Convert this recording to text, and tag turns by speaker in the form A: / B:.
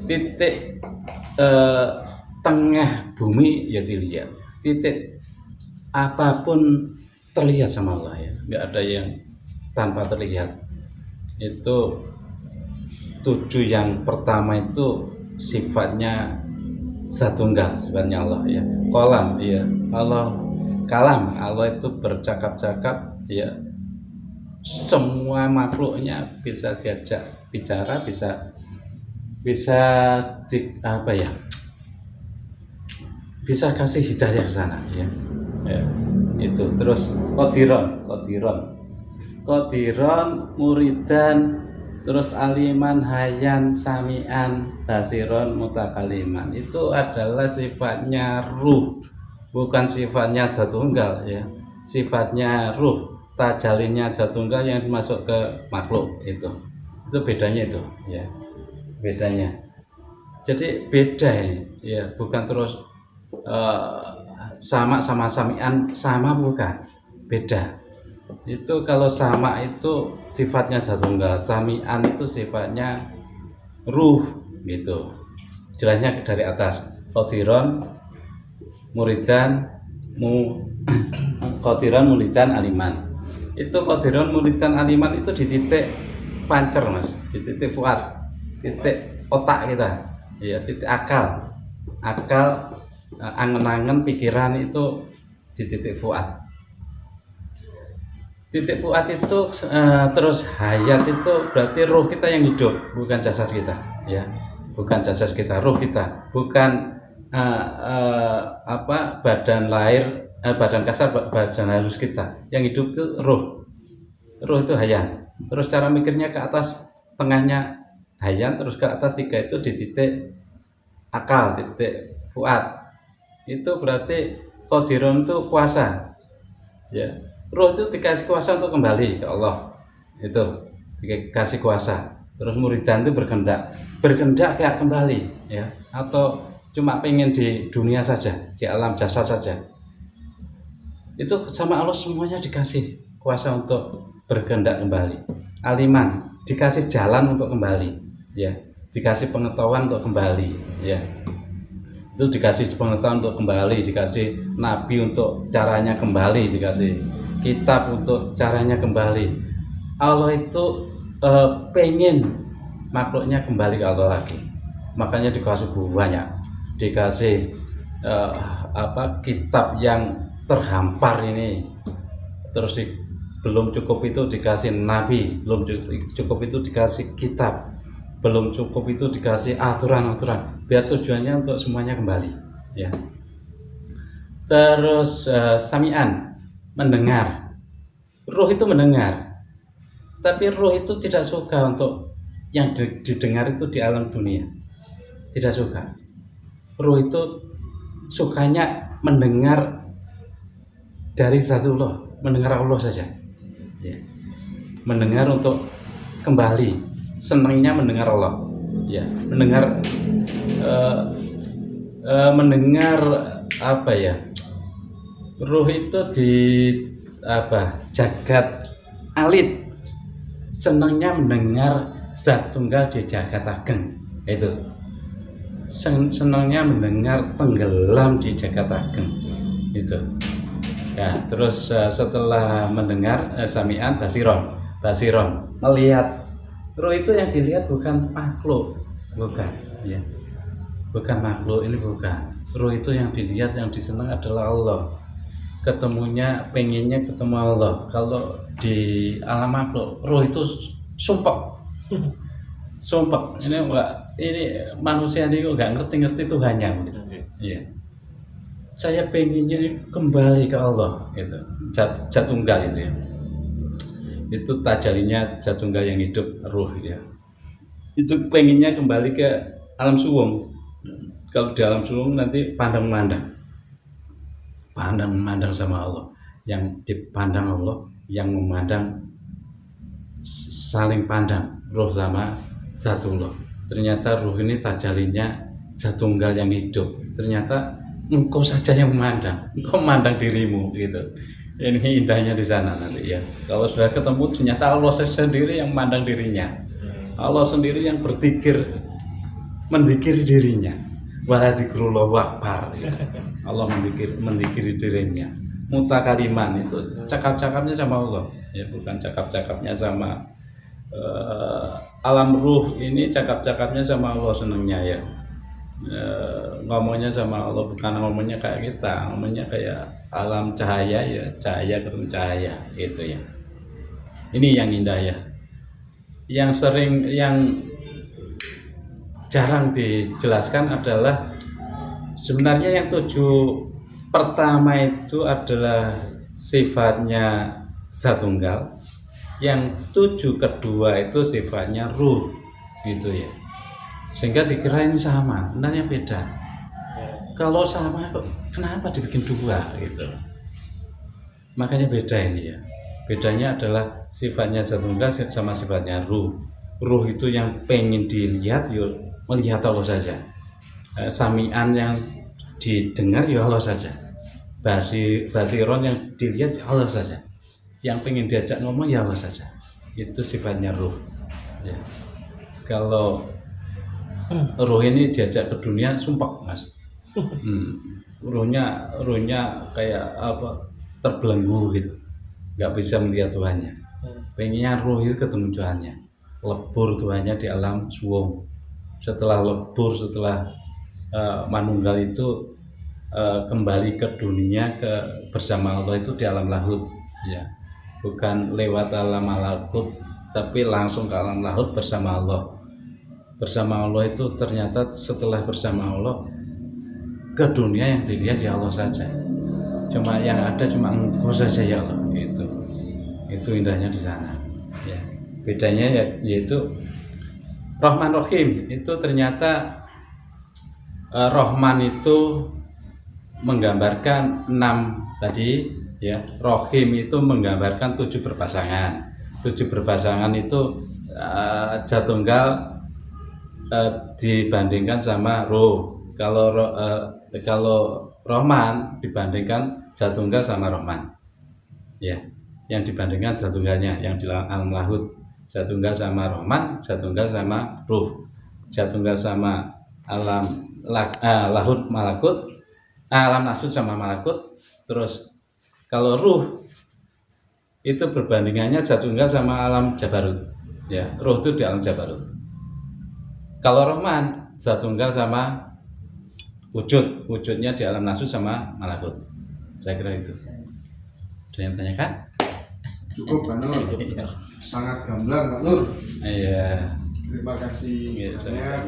A: titik eh, tengah bumi ya dilihat, titik apapun terlihat sama Allah ya, nggak ada yang tanpa terlihat. Itu 7 yang pertama itu sifatnya zat tunggal, sifatnya Allah ya. Qalam ya, Allah kalam, Allah itu bercakap-cakap ya, semua makhluknya bisa diajak bicara, bisa apa ya, bisa kasih hidayah ke sana ya. Ya itu. Terus qadiron muridan, terus aliman hayan samian basiron mutakaliman. Itu adalah sifatnya ruh, bukan sifatnya zat tunggal ya. Sifatnya ruh, tajalinnya zat tunggal yang masuk ke makhluk. Itu bedanya itu ya, bedanya. Jadi beda ini ya, bukan terus sama samian sama, bukan, beda. Itu kalau sama itu sifatnya zat tunggal, samian itu sifatnya ruh gitu. Jelasnya dari atas, qadiron muridan qadiron muridan aliman. Itu qadiron muridan aliman itu di titik pancer Mas, di titik fuad, titik otak kita ya, titik akal angen-angen pikiran itu di titik fuad. Titik fuad itu terus hayat itu berarti ruh kita yang hidup, bukan jasad kita ya, bukan jasad kita, ruh kita, bukan badan lahir, badan kasar, badan halus kita. Yang hidup itu ruh itu hayan. Terus cara mikirnya ke atas, tengahnya hayan, terus ke atas 3 itu di titik akal, titik fuad. Itu berarti qadiron itu kuasa ya. Ruh itu dikasih kuasa untuk kembali ke Allah, itu dikasih kuasa. Terus muridan itu berkehendak kayak kembali ya, atau cuma pengen di dunia saja, di alam jasad saja. Itu sama Allah semuanya dikasih kuasa untuk berkehendak kembali. Aliman dikasih jalan untuk kembali ya, dikasih pengetahuan untuk kembali ya. Itu dikasih pengetahuan untuk kembali, dikasih nabi untuk caranya kembali, dikasih kitab untuk caranya kembali. Allah itu pengen makhluknya kembali ke Allah lagi, makanya dikasih banyak, dikasih kitab yang terhampar ini. Terus belum cukup itu dikasih nabi, belum cukup itu dikasih kitab, belum cukup itu dikasih aturan-aturan, biar tujuannya untuk semuanya kembali ya. Terus samian, mendengar. Ruh itu mendengar, tapi ruh itu tidak suka untuk yang didengar itu di alam dunia, tidak suka. Ruh itu sukanya mendengar dari zatullah, mendengar Allah saja ya. Mendengar untuk kembali, senangnya mendengar Allah ya, mendengar mendengar apa ya, ruh itu di jagat alit, senangnya mendengar zat tunggal di jagat ageng. Itu senangnya mendengar tenggelam di jagat ageng itu ya. Terus setelah mendengar samian basiron melihat. Ruh itu yang dilihat bukan makhluk, bukan ya, bukan makhluk ini, bukan. Ruh itu yang dilihat, yang disenang adalah Allah. Ketemunya, pengennya ketemu Allah. Kalau di alam makhluk, ruh itu sumpah. Ini manusia ini nggak ngerti Tuhannya gitu. Iya. Saya pengennya kembali ke Allah gitu. Zat tunggal itu ya. Itu tajalinya zat tunggal yang hidup, ruh ya. Itu pengennya kembali ke alam suwung. Kalau di alam suwung nanti pandang sama Allah, yang dipandang Allah, yang memandang, saling pandang ruh sama zatullah. Ternyata ruh ini tajalinya zat tunggal yang hidup. Ternyata engkau saja yang memandang, engkau memandang dirimu gitu. Ini indahnya di sana nanti ya. Kalau sudah ketemu, ternyata Allah sendiri yang memandang dirinya. Allah sendiri yang berpikir mendikiri dirinya. Waladikrullah akbar. Allah mendikiri dirinya. Mutakaliman itu cakap-cakapnya sama Allah, ya bukan cakap-cakapnya sama alam ruh. Ini cakap-cakapnya sama Allah, senangnya ya. Ngomongnya sama Allah, bukan ngomongnya kayak kita, ngomongnya kayak alam cahaya ya, cahaya ketemu cahaya gitu ya. Ini yang indah ya. Yang jarang dijelaskan adalah sebenarnya yang 7 pertama itu adalah sifatnya zat tunggal, yang 7 kedua itu sifatnya ruh gitu ya, sehingga dikira ini sama, sebenarnya beda. Kalau sama kok kenapa dibikin 2 gitu, makanya beda ini ya. Bedanya adalah sifatnya zat tunggal sama sifatnya ruh. Ruh itu yang pengen dilihat ya melihat Allah saja, sami'an yang didengar ya Allah saja, basiron yang dilihat ya Allah saja, yang pengen diajak ngomong ya Allah saja. Itu sifatnya ruh ya. Kalau ruh ini diajak ke dunia sumpah mas, ruhnya kayak apa, terbelenggu gitu, nggak bisa melihat Tuhannya. Pengennya ruh itu ketemu Tuhannya, lebur Tuhannya di alam suwung. Setelah lebur, setelah manunggal itu kembali ke dunia, bersama Allah itu di alam lahut ya, bukan lewat alam malakut, tapi langsung ke alam lahut bersama Allah. Bersama Allah itu ternyata setelah bersama Allah ke dunia yang dilihat ya Allah saja, cuma yang ada cuma Engkau saja ya Allah. Itu indahnya di sana ya. Bedanya ya, yaitu Rahman Rahim itu ternyata Rahman itu menggambarkan 6 tadi ya, Rahim itu menggambarkan 7 berpasangan. 7 berpasangan itu zat tunggal dibandingkan sama ruh. Kalau Rahman dibandingkan zat tunggal sama Rahman ya, yang dibandingkan zat tunggalnya yang di alam lahut. Zat tunggal sama Rahman, zat tunggal sama ruh, zat tunggal sama alam lahut malakut, alam nasut sama malakut. Terus kalau ruh itu perbandingannya zat tunggal sama alam jabarut ya, ruh itu di alam jabarut. Kalau Rahman zat tunggal sama wujudnya di alam nasut sama malakut. Saya kira itu. Ada yang tanyakan?
B: Cukup Pak Nur. Sangat gamblang Pak Nur.
A: Iya.
B: Terima kasih.
A: Iya, sama-sama.